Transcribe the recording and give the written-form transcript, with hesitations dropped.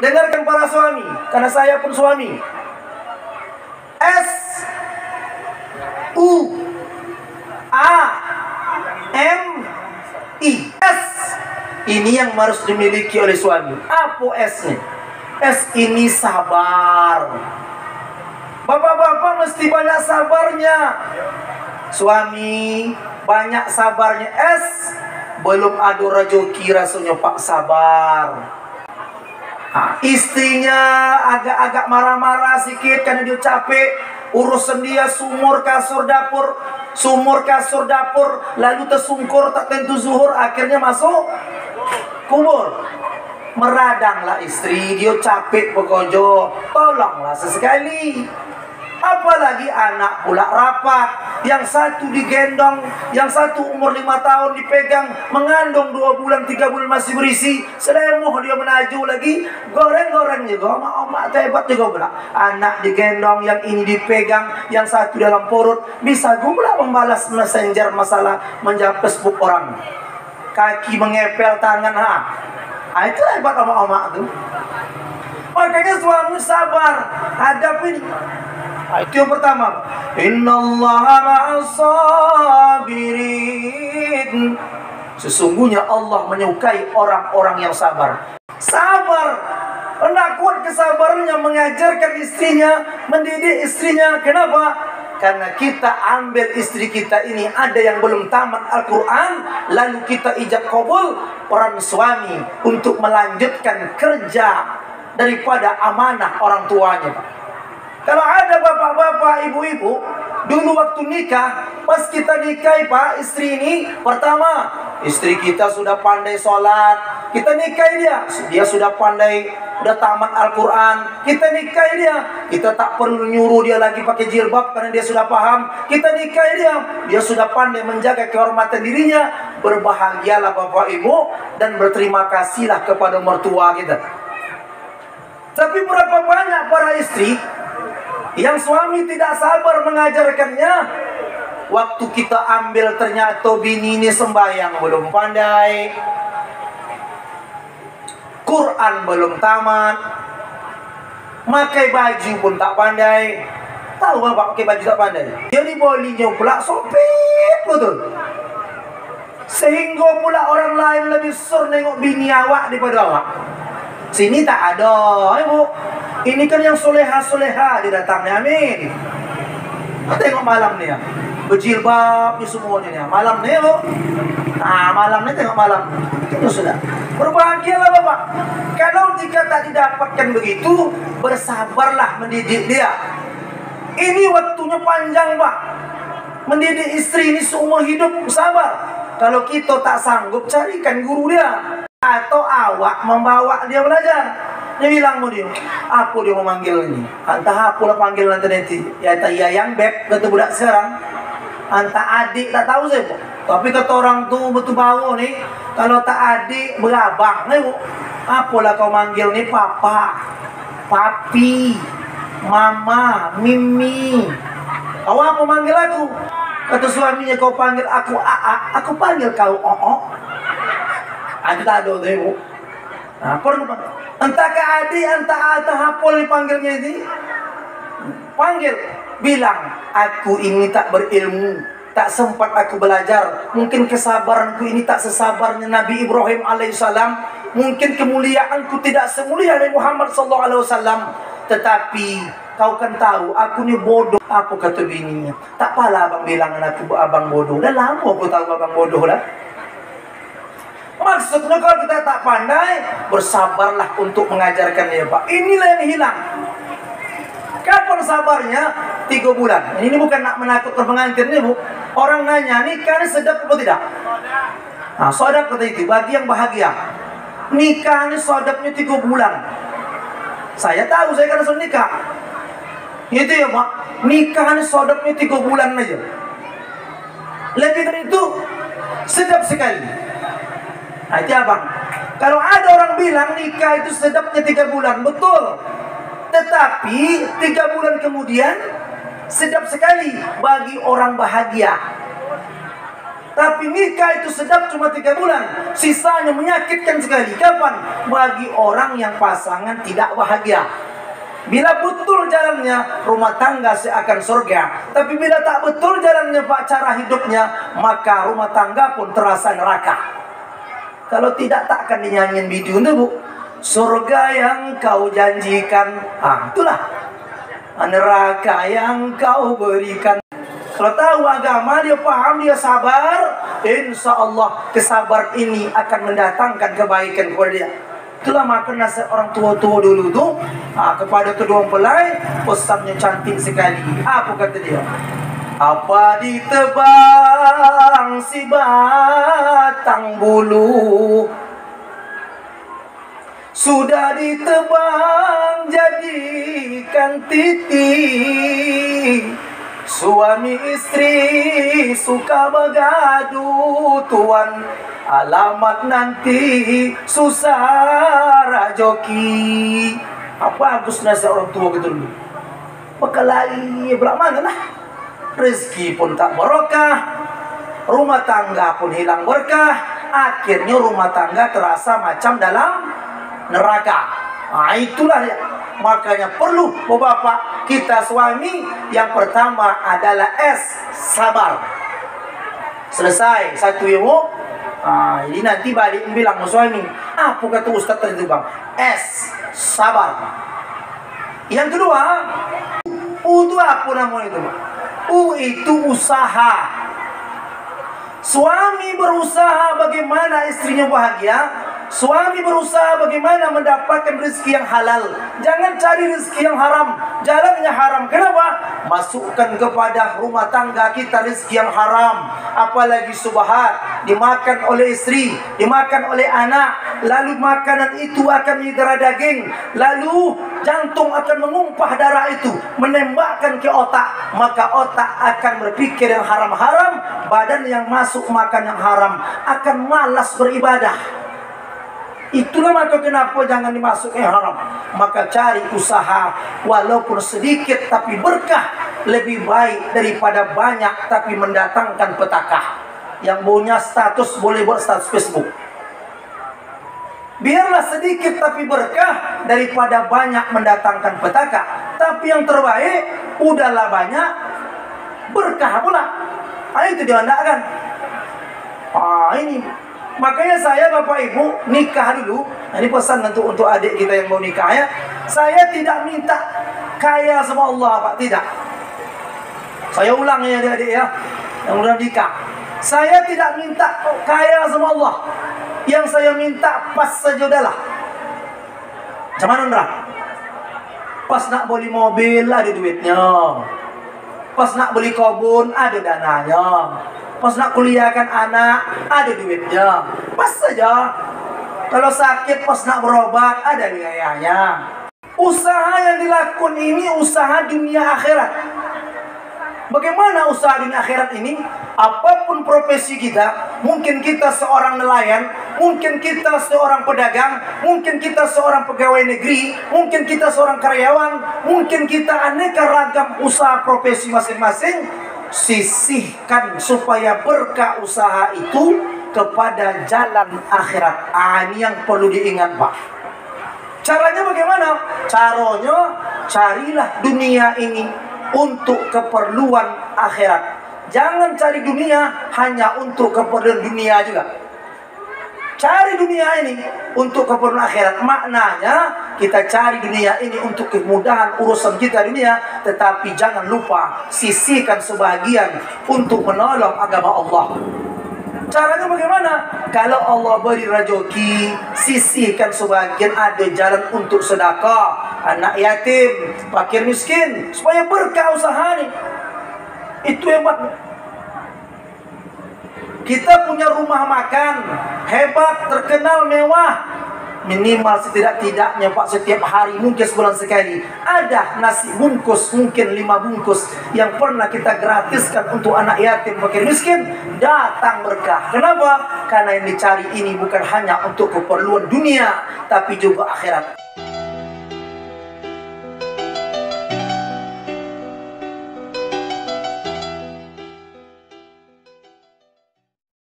Dengarkan para suami, karena saya pun suami. S U A M I. S ini yang harus dimiliki oleh suami. Apa S-nya? S ini sabar. Bapak-bapak mesti banyak sabarnya. Suami banyak sabarnya. S belum ada rezeki rasanya Pak, sabar. Istrinya agak-agak marah-marah sedikit karena dia capek. Urusan dia sumur kasur dapur, lalu tersungkur tak tentu zuhur, akhirnya masuk kubur. Meradanglah istri, dia capek begojo, tolonglah sesekali. Apalagi anak pula rapat, yang satu digendong, yang satu umur 5 tahun dipegang, mengandung 2 bulan 3 bulan masih berisi, selemuh dia menaju lagi, goreng-goreng juga, omak hebat juga pula. Anak digendong, yang ini dipegang, yang satu dalam perut, bisa pula membalas messenger masalah menjawab Facebook orang. Kaki mengepel tangan, itu hebat omak-omak tuh. Makanya suami sabar hadapi. Itu yang pertama. Innallaha ma'as-sabirin. Sesungguhnya Allah menyukai orang-orang yang sabar. Sabar. Hendak kuat kesabarannya mengajarkan istrinya, mendidik istrinya. Kenapa? Karena kita ambil istri kita ini, ada yang belum tamat Al-Quran, lalu kita ijab kabul, peran suami untuk melanjutkan kerja daripada amanah orang tuanya, Pak. Kalau ada bapak-bapak, ibu-ibu, dulu waktu nikah, pas kita nikahi Pak, istri ini, pertama, istri kita sudah pandai sholat, kita nikahi dia sudah pandai, udah tamat Al-Quran, kita nikahi kita tak perlu nyuruh dia lagi pakai jilbab karena dia sudah paham, kita nikahi dia sudah pandai menjaga kehormatan dirinya. Berbahagialah bapak ibu dan berterima kasihlah kepada mertua kita. Tapi berapa banyak para istri yang suami tidak sabar mengajarkannya. Waktu kita ambil ternyata bini ini sembahyang belum pandai, Quran belum tamat, pakai baju pun tak pandai. Tahu bapak pakai baju tak pandai? Jadi bolinya pula sopit betul. Sehingga pula orang lain lebih sur nengok bini awak daripada awak. Sini tak ada, ibu. Ini kan yang soleha-soleha didatangnya, amin. Tengok malam ni ya, berjilbab ni semuanya ni. Malam ni ibu. Malam ni tengok malam. Itu sudah. Berbahagialah bapak. Kalau jika tak didapatkan begitu, bersabarlah mendidik dia. Ini waktunya panjang pak. Mendidik istri ini seumur hidup, sabar. Kalau kita tak sanggup, carikan guru dia. Atau awak membawa dia belajar. Dia bilang mau dia, apa dia mau manggil ini? Entah apa lah panggil nanti. Ya yang beb kata budak sekarang. Entah adik tak tahu saya. Tapi kata orang tu betul bau ni, kalau tak adik berabang ni. Apalah kau manggil ni, papa, papi, mama, mimi. Kau apa manggil aku? Kata suaminya, kau panggil aku Aa, aku panggil kau Oo. Ada tak ada tu. Perlu entah ke adik, entah hapol dipanggilnya ini. Panggil, bilang, aku ini tak berilmu, tak sempat aku belajar. Mungkin kesabaranku ini tak sesabarnya Nabi Ibrahim alaihissalam. Mungkin kemuliaanku tidak semulia Nabi Muhammad sallallahu alaihi wasallam. Tetapi kau kan tahu, aku ni bodoh. Apa kata bininya? Tak apalah abang bilang aku abang bodoh. Dah lama aku tahu abang bodoh lah. Maksudnya kalau kita tak pandai, bersabarlah untuk mengajarkan dia pak. Inilah yang hilang. Kapan sabarnya? 3 bulan. Ini bukan nak menakutkan pengantin ni bu. Orang nanya, nikah ni sedap apa tidak? Sedap kata itu, bagi yang bahagia. Nikah ni sedapnya 3 bulan. Saya tahu, saya kan sudah nikah. Itu ya pak. Nikah ni sedapnya 3 bulan aja. Lebih dari itu, sedap sekali. Itu abang. Kalau ada orang bilang nikah itu sedapnya 3 bulan, betul. Tetapi 3 bulan kemudian sedap sekali bagi orang bahagia. Tapi nikah itu sedap cuma 3 bulan, sisanya menyakitkan sekali. Kapan? Bagi orang yang pasangan tidak bahagia. Bila betul jalannya, rumah tangga seakan surga. Tapi bila tak betul jalannya Pak, cara hidupnya, maka rumah tangga pun terasa neraka. Kalau tidak, tak akan dinyanyiin video itu, Bu. Surga yang kau janjikan, itulah neraka yang kau berikan. Kalau tahu agama, dia paham, dia sabar, insya Allah kesabaran ini akan mendatangkan kebaikan kepada dia. Itulah makna nasihat orang tua-tua dulu tuh kepada kedua mempelai, pesannya cantik sekali. Apa kata dia? Apa ditebang si batang bulu, sudah ditebang jadikan titik. Suami istri suka begaduh, tuan alamat nanti susah rajoki. Apa bagus nasihat orang tua gitu dulu. Bekalai belak mana lah. Rezeki pun tak barokah, rumah tangga pun hilang berkah. Akhirnya rumah tangga terasa macam dalam neraka. Itulah dia. Makanya perlu Bapak kita suami, yang pertama adalah sabar. Selesai satu ibu, jadi nanti balik bilang sama suami, apa kata Ustaz tadi Bang? Sabar. Yang kedua, itu apa namanya itu Bang? Itu usaha. Suami berusaha bagaimana istrinya bahagia. Suami berusaha bagaimana mendapatkan rezeki yang halal. Jangan cari rezeki yang haram. Jalannya haram. Kenapa? Masukkan kepada rumah tangga kita rezeki yang haram. Apalagi subhat, dimakan oleh istri, dimakan oleh anak. Lalu makanan itu akan menjadi daging. Lalu jantung akan mengumpah darah itu, menembakkan ke otak. Maka otak akan berpikir yang haram-haram. Badan yang masuk makan yang haram akan malas beribadah. Itulah maka kenapa jangan dimasuki haram. Maka cari usaha walaupun sedikit tapi berkah, lebih baik daripada banyak tapi mendatangkan petaka. Yang punya status boleh buat status Facebook. Biarlah sedikit tapi berkah daripada banyak mendatangkan petaka. Tapi yang terbaik udahlah banyak berkah pula. Itu dia hendakkan. Ini makanya saya Bapak Ibu nikah dulu. Ini pesan untuk adik kita yang mau nikah ya. Saya tidak minta kaya sama Allah Pak, tidak. Saya ulang ya adik-adik ya, yang udah nikah. Saya tidak minta kaya sama Allah. Yang saya minta pas saja udahlah. Macam mana Ndra? Pas nak beli mobil ada duitnya. Pas nak beli kebun ada dananya. Pas nak kuliahkan anak ada duitnya. Pas saja. Kalau sakit pas nak berobat ada biayanya. Usaha yang dilakukan ini usaha dunia akhirat. Bagaimana usaha dunia akhirat ini? Apapun profesi kita, mungkin kita seorang nelayan, mungkin kita seorang pedagang, mungkin kita seorang pegawai negeri, mungkin kita seorang karyawan, mungkin kita aneka ragam usaha profesi masing-masing. Sisihkan supaya berkah usaha itu kepada jalan akhirat. Ini yang perlu diingat Pak. Caranya bagaimana? Caranya carilah dunia ini untuk keperluan akhirat. Jangan cari dunia hanya untuk keperluan dunia juga. Cari dunia ini untuk keperluan akhirat. Maknanya kita cari dunia ini untuk kemudahan urusan kita dunia, tetapi jangan lupa sisihkan sebagian untuk menolong agama Allah. Caranya bagaimana? Kalau Allah beri rezeki, sisihkan sebagian, ada jalan untuk sedekah, anak yatim, fakir miskin, supaya berkah usaha ini. Itu hebat. Kita punya rumah makan hebat, terkenal, mewah. Minimal setidak-tidaknya Pak, setiap hari, mungkin sebulan sekali, ada nasi bungkus, mungkin 5 bungkus yang pernah kita gratiskan untuk anak yatim, fakir miskin. Datang berkah. Kenapa? Karena yang dicari ini bukan hanya untuk keperluan dunia, tapi juga akhirat.